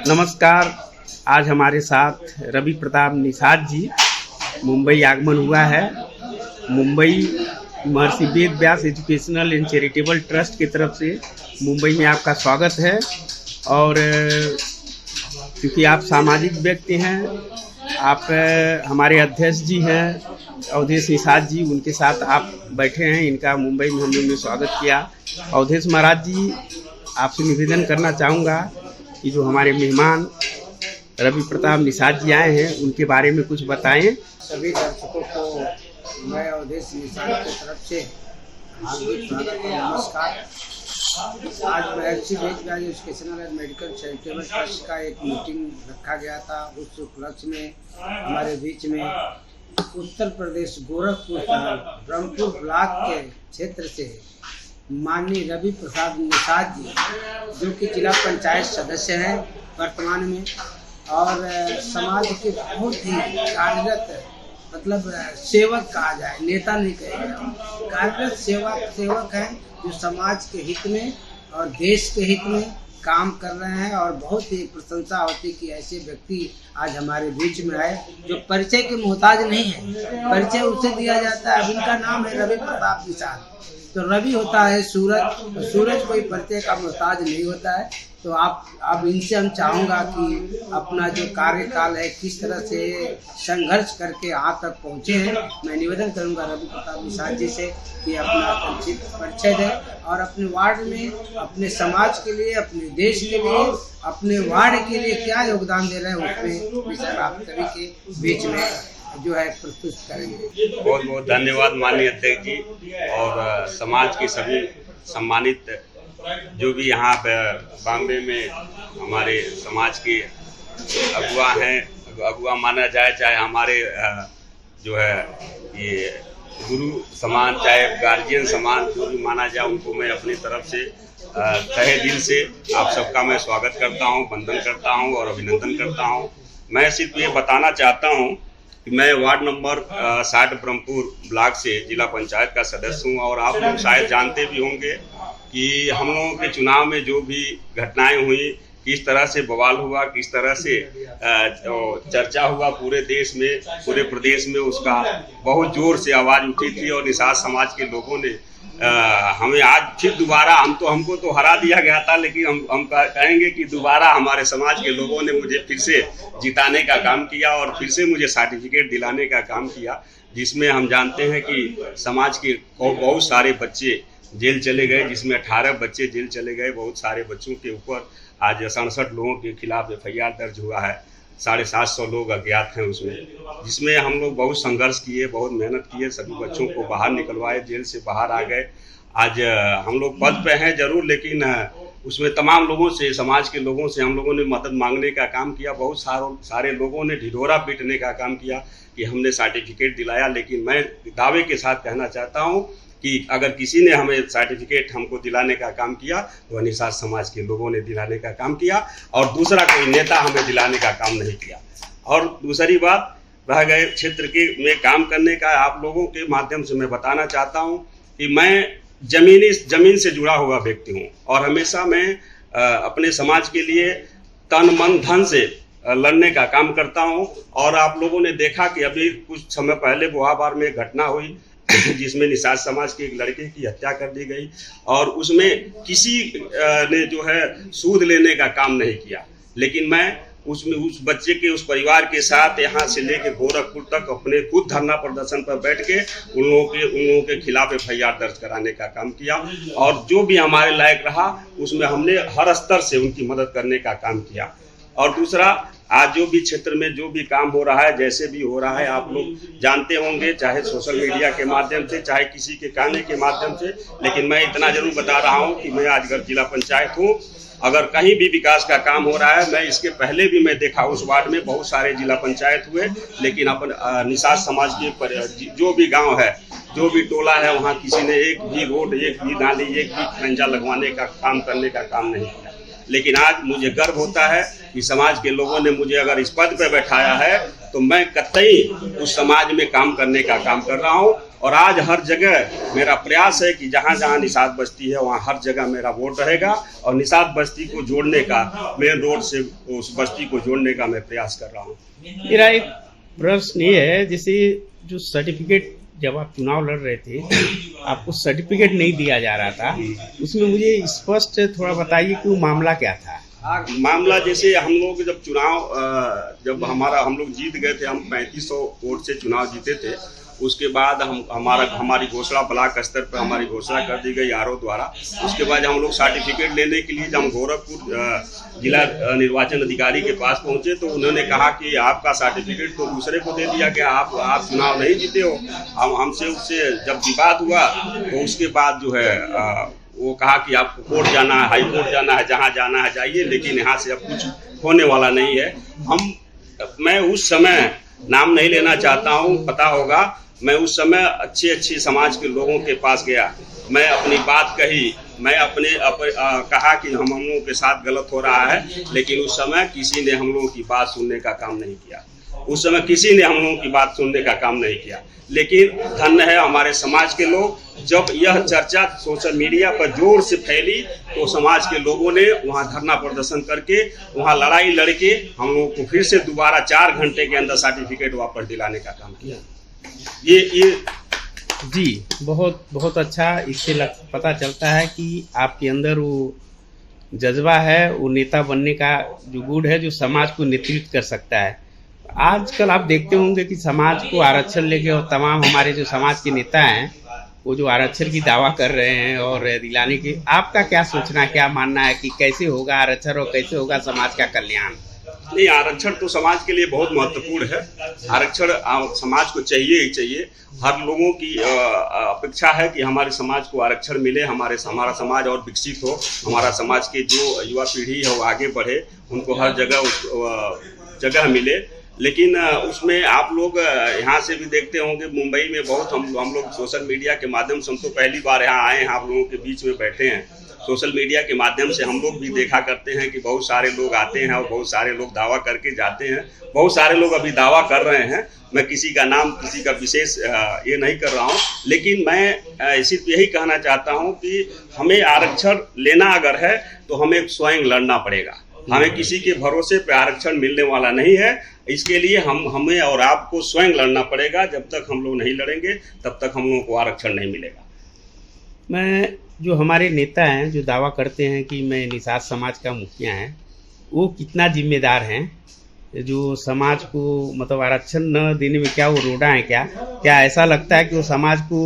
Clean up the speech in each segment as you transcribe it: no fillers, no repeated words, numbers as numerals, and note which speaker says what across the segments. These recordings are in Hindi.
Speaker 1: नमस्कार। आज हमारे साथ रवि प्रताप निषाद जी मुंबई आगमन हुआ है। मुंबई महर्षि Ved Vyas educational and charitable trust की तरफ से मुंबई में आपका स्वागत है। और क्योंकि आप सामाजिक व्यक्ति हैं, आप हमारे अध्यक्ष जी हैं अवधेश निषाद जी, उनके साथ आप बैठे हैं। इनका मुंबई में हम लोग ने स्वागत किया। अवधेश महाराज जी, आपसे निवेदन करना चाहूँगा कि जो हमारे मेहमान रवि प्रताप निषाद जी आए हैं उनके बारे में कुछ बताएं।
Speaker 2: सभी दर्शकों को मैं अवधेश निषाद की तरफ से हार्दिक स्वागत और नमस्कार। आज Maharishi Ved Vyas educational and medical charitable trust का एक मीटिंग रखा गया था। उस उपलक्ष्य में हमारे बीच में उत्तर प्रदेश गोरखपुर शहर ब्रह्मपुर ब्लॉक के क्षेत्र से माननीय रवि प्रसाद निषाद जी, जो कि जिला पंचायत सदस्य हैं वर्तमान में, और समाज के बहुत ही कार्यरत, मतलब सेवक कहा जाए, नेता नहीं कहेगा, कार्यरत सेवक हैं जो समाज के हित में और देश के हित में काम कर रहे हैं। और बहुत ही प्रशंसा होती कि ऐसे व्यक्ति आज हमारे बीच में आए जो परिचय के मोहताज नहीं है। परिचय उसे दिया जाता है। अब इनका नाम है रवि प्रताप निषाद। तो रवि होता है सूरज, तो सूरज कोई परिचय का मोहताज नहीं होता है। तो अब इनसे हम चाहूँगा कि अपना जो कार्यकाल है किस तरह से संघर्ष करके यहाँ तक पहुँचे हैं, मैं निवेदन करूँगा रवि प्रताप निषाद जी से कि अपना संक्षिप्त परिचय दें और अपने वार्ड में, अपने समाज के लिए, अपने देश के लिए, अपने वार्ड के लिए क्या योगदान दे रहे हैं उसमें विषय आप सभी के बीच में जो है प्रस्तुत करेंगे।
Speaker 3: बहुत बहुत धन्यवाद माननीय अध्यक्ष जी और समाज के सभी सम्मानित जो भी यहाँ बॉम्बे में हमारे समाज के अगुआ हैं, अगुआ माना जाए, चाहे हमारे जो है ये गुरु समान, चाहे गार्जियन समान, जो भी माना जाए, उनको मैं अपनी तरफ से तहे दिल से आप सबका मैं स्वागत करता हूँ, वंदन करता हूँ और अभिनंदन करता हूँ। मैं सिर्फ ये बताना चाहता हूँ कि मैं वार्ड नंबर 60 ब्रह्मपुर ब्लॉक से जिला पंचायत का सदस्य हूँ। और आप लोग शायद जानते भी होंगे कि हम लोगों के चुनाव में जो भी घटनाएं हुई, किस तरह से बवाल हुआ, किस तरह से चर्चा हुआ पूरे देश में, पूरे प्रदेश में, उसका बहुत जोर से आवाज़ उठी थी। और निषाद समाज के लोगों ने हमें आज फिर दोबारा, हमको तो हरा दिया गया था, लेकिन हम कहेंगे कि दोबारा हमारे समाज के लोगों ने मुझे फिर से जिताने का काम किया और फिर से मुझे सर्टिफिकेट दिलाने का काम किया, जिसमें हम जानते हैं कि समाज के बहुत सारे बच्चे जेल चले गए, जिसमें 18 बच्चे जेल चले गए। बहुत सारे बच्चों के ऊपर आज 67 लोगों के खिलाफ FIR दर्ज हुआ है। 750 लोग अज्ञात हैं उसमें, जिसमें हम लोग बहुत संघर्ष किए, बहुत मेहनत किए, सभी बच्चों को बाहर निकलवाए, जेल से बाहर आ गए। आज हम लोग पद पे हैं जरूर, लेकिन उसमें तमाम लोगों से, समाज के लोगों से हम लोगों ने मदद मांगने का काम किया। बहुत सारे लोगों ने ढिढोरा पीटने का काम किया कि हमने सर्टिफिकेट दिलाया। लेकिन मैं दावे के साथ कहना चाहता हूँ कि अगर किसी ने हमें सर्टिफिकेट हमको दिलाने का काम किया तो निषाद समाज के लोगों ने दिलाने का काम किया, और दूसरा कोई नेता हमें दिलाने का काम नहीं किया। और दूसरी बात, रह गए क्षेत्र के में काम करने का, आप लोगों के माध्यम से मैं बताना चाहता हूं कि मैं जमीन से जुड़ा हुआ व्यक्ति हूं और हमेशा मैं अपने समाज के लिए तन मन धन से लड़ने का काम करता हूं। और आप लोगों ने देखा कि अभी कुछ समय पहले बुहाबार में एक घटना हुई जिसमें निषाद समाज के एक लड़के की हत्या कर दी गई, और उसमें किसी ने जो है सूद लेने का काम नहीं किया। लेकिन मैं उसमें उस बच्चे के, उस परिवार के साथ यहाँ से लेके गोरखपुर तक अपने खुद धरना प्रदर्शन पर बैठ के उन लोगों के खिलाफ FIR दर्ज कराने का काम किया। और जो भी हमारे लायक रहा उसमें हमने हर स्तर से उनकी मदद करने का काम किया। और दूसरा, आज जो भी क्षेत्र में जो भी काम हो रहा है, जैसे भी हो रहा है, आप लोग जानते होंगे, चाहे सोशल मीडिया के माध्यम से, चाहे किसी के कहने के माध्यम से। लेकिन मैं इतना जरूर बता रहा हूं कि मैं आज जिला पंचायत हूं। अगर कहीं भी विकास का काम हो रहा है, मैं इसके पहले भी मैं देखा, उस वार्ड में बहुत सारे जिला पंचायत हुए, लेकिन अपन निषाद समाज के जो भी गाँव है, जो भी टोला है, वहाँ किसी ने एक भी रोड, एक भी नाली, एक भी खंजा लगवाने का काम करने का काम नहीं किया। लेकिन आज मुझे गर्व होता है कि समाज के लोगों ने मुझे अगर इस पद पे बैठाया है तो मैं कतई उस समाज में काम करने का काम कर रहा हूँ। और आज हर जगह मेरा प्रयास है कि जहाँ जहाँ निषाद बस्ती है वहाँ हर जगह मेरा वोट रहेगा और निषाद बस्ती को जोड़ने का, मेन रोड से उस बस्ती को जोड़ने का मैं प्रयास कर रहा हूँ।
Speaker 1: मेरा एक प्रश्न ये है, जैसे जो सर्टिफिकेट जब आप चुनाव लड़ रहे थे आपको सर्टिफिकेट नहीं दिया जा रहा था, उसमें मुझे स्पष्ट थोड़ा बताइए कि वो मामला क्या था।
Speaker 3: मामला जैसे हम लोग जब चुनाव जब हम लोग जीत गए थे, हम 3500 वोट से चुनाव जीते थे। उसके बाद हमारी घोषणा ब्लॉक स्तर पर हमारी घोषणा कर दी गई आरओ द्वारा। उसके बाद हम लोग सर्टिफिकेट लेने के लिए जब हम गोरखपुर जिला निर्वाचन अधिकारी के पास पहुंचे तो उन्होंने कहा कि आपका सर्टिफिकेट तो दूसरे को दे दिया गया, आप चुनाव नहीं जीते हो। हमसे उससे जब विवाद हुआ तो उसके बाद जो है वो कहा कि आपको कोर्ट जाना है, हाई कोर्ट जाना है, जहाँ जाना है जाइए, लेकिन यहाँ से अब कुछ होने वाला नहीं है। मैं उस समय नाम नहीं लेना चाहता हूँ, पता होगा, मैं उस समय अच्छे समाज के लोगों के पास गया, मैं अपनी बात कही, मैं कहा कि हम लोगों के साथ गलत हो रहा है, लेकिन उस समय किसी ने हम लोगों की बात सुनने का काम नहीं किया। उस समय किसी ने हम लोगों की बात सुनने का काम नहीं किया। लेकिन धन्य है हमारे समाज के लोग, जब यह चर्चा सोशल मीडिया पर जोर से फैली तो समाज के लोगों ने वहां धरना प्रदर्शन करके, वहां लड़ाई लड़के हम लोगों को फिर से दोबारा 4 घंटे के अंदर सर्टिफिकेट वापस दिलाने का काम किया। ये
Speaker 1: जी बहुत बहुत अच्छा। इससे पता चलता है कि आपके अंदर वो जज्बा है, वो नेता बनने का जो गुण है, जो समाज को नेतृत्व कर सकता है। आजकल आप देखते होंगे कि समाज को आरक्षण लेके और तमाम हमारे जो समाज के नेता हैं वो जो आरक्षण की दावा कर रहे हैं और दिलाने की, आपका क्या सोचना है, क्या मानना है कि कैसे होगा आरक्षण और कैसे होगा समाज का कल्याण?
Speaker 3: नहीं, आरक्षण तो समाज के लिए बहुत महत्वपूर्ण है। आरक्षण समाज को चाहिए ही चाहिए। हर लोगों की अपेक्षा है कि हमारे समाज को आरक्षण मिले, हमारा समाज और विकसित हो, हमारा समाज के जो युवा पीढ़ी है वो आगे बढ़े, उनको हर जगह मिले। लेकिन उसमें आप लोग यहाँ से भी देखते होंगे, मुंबई में बहुत हम लोग सोशल मीडिया के माध्यम से, हम तो पहली बार यहाँ आए हैं, आप लोगों के बीच में बैठे हैं। सोशल मीडिया के माध्यम से हम लोग भी देखा करते हैं कि बहुत सारे लोग आते हैं और बहुत सारे लोग दावा करके जाते हैं। बहुत सारे लोग अभी दावा कर रहे हैं, मैं किसी का नाम, किसी का विशेष ये नहीं कर रहा हूँ, लेकिन मैं सिर्फ यही कहना चाहता हूँ कि हमें आरक्षण लेना अगर है तो हमें स्वयं लड़ना पड़ेगा। हमें किसी के भरोसे पे आरक्षण मिलने वाला नहीं है। इसके लिए हमें और आपको स्वयं लड़ना पड़ेगा। जब तक हम लोग नहीं लड़ेंगे तब तक हम लोगों को आरक्षण नहीं मिलेगा।
Speaker 1: मैं जो हमारे नेता हैं जो दावा करते हैं कि मैं निषाद समाज का मुखिया हैं, वो कितना जिम्मेदार हैं? जो समाज को मतलब आरक्षण न देने में क्या वो रोड़ा है? क्या ऐसा लगता है कि वो समाज को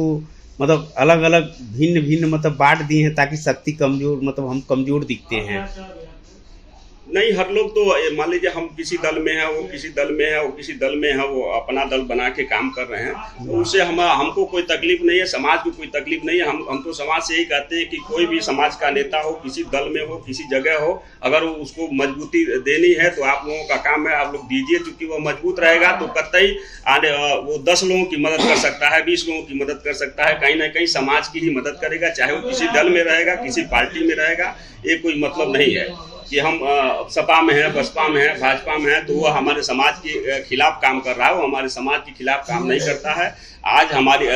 Speaker 1: मतलब अलग अलग भिन्न मतलब बांट दिए हैं ताकि शक्ति कमजोर, मतलब हम कमजोर दिखते हैं?
Speaker 3: नहीं, हर लोग तो मान लीजिए हम किसी दल में है, वो किसी दल में है, वो किसी दल में है, वो अपना दल बना के काम कर रहे हैं, तो उससे हमको कोई तकलीफ नहीं है, समाज को कोई तकलीफ नहीं है। हम तो समाज से यही कहते हैं कि कोई भी समाज का नेता हो, किसी दल में हो, किसी जगह हो, अगर उसको मजबूती देनी है तो आप लोगों का काम है, आप लोग दीजिए। क्योंकि वो मजबूत रहेगा तो कतई वो 10 लोगों की मदद कर सकता है, 20 लोगों की मदद कर सकता है, कहीं ना कहीं समाज की ही मदद करेगा। चाहे वो किसी दल में रहेगा, किसी पार्टी में रहेगा, ये कोई मतलब नहीं है कि हम सपा में है, बसपा में है, भाजपा में है तो वो हमारे समाज के खिलाफ काम कर रहा है। वो हमारे समाज के खिलाफ काम नहीं करता है। आज हमारी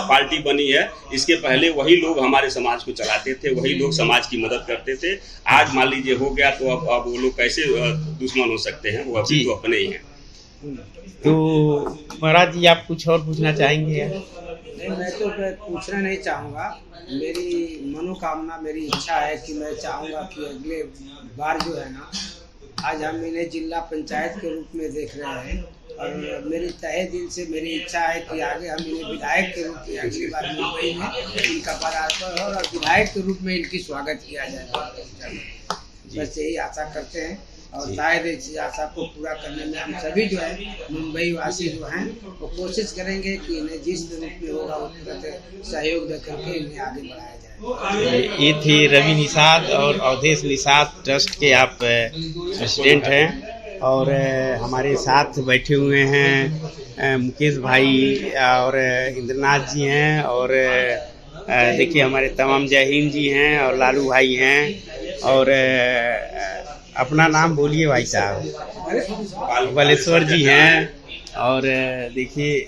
Speaker 3: पार्टी बनी है, इसके पहले वही लोग हमारे समाज को चलाते थे, वही लोग समाज की मदद करते थे। आज मान लीजिए हो गया तो अब वो लोग कैसे दुश्मन हो सकते हैं? वो अभी तो अपने ही हैं।
Speaker 1: तो महाराज जी, आप कुछ और पूछना चाहेंगे?
Speaker 2: नहीं, मैं तो पूछना नहीं चाहूँगा। मेरी मनोकामना, मेरी इच्छा है कि मैं चाहूँगा कि अगले बार जो है ना, आज हम इन्हें जिला पंचायत के रूप में देख रहे हैं और मेरी तहे दिल से मेरी इच्छा है कि आगे हम इन्हें विधायक के रूप में अगली बार मुंबई में इनका पदार्पण हो और विधायक के रूप में इनकी स्वागत किया जाए। बस यही आशा करते हैं और शायद इस आशा को पूरा करने में हम सभी जो है मुंबई वासी जो हैं वो कोशिश करेंगे कि इन्हें जिस रूप में होगा वो तुरंत सहयोग दे करके इन्हें आगे बढ़ाया जाए।
Speaker 1: ये थे रवि निषाद और अवधेश निषाद ट्रस्ट के आप प्रेसिडेंट हैं और हमारे साथ बैठे हुए हैं मुकेश भाई और इंद्रनाथ जी हैं और देखिए हमारे तमाम जय हिंद जी हैं और लालू भाई हैं और अपना नाम बोलिए भाई साहब। बालेश्वर जी हैं और देखिए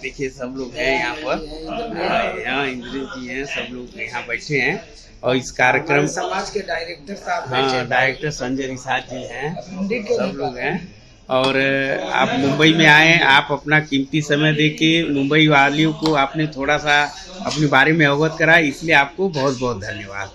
Speaker 1: देखिए सब लोग हैं यहाँ पर, यहाँ इंद्रेश जी हैं, सब लोग यहाँ बैठे हैं और इस कार्यक्रम
Speaker 2: समाज के डायरेक्टर साहब
Speaker 1: हाँ डायरेक्टर संजय रिसाद जी हैं, सब लोग हैं। और आप मुंबई में आए, आप अपना कीमती समय देके मुंबई वालियों को आपने थोड़ा सा अपने बारे में अवगत कराया, इसलिए आपको बहुत बहुत धन्यवाद।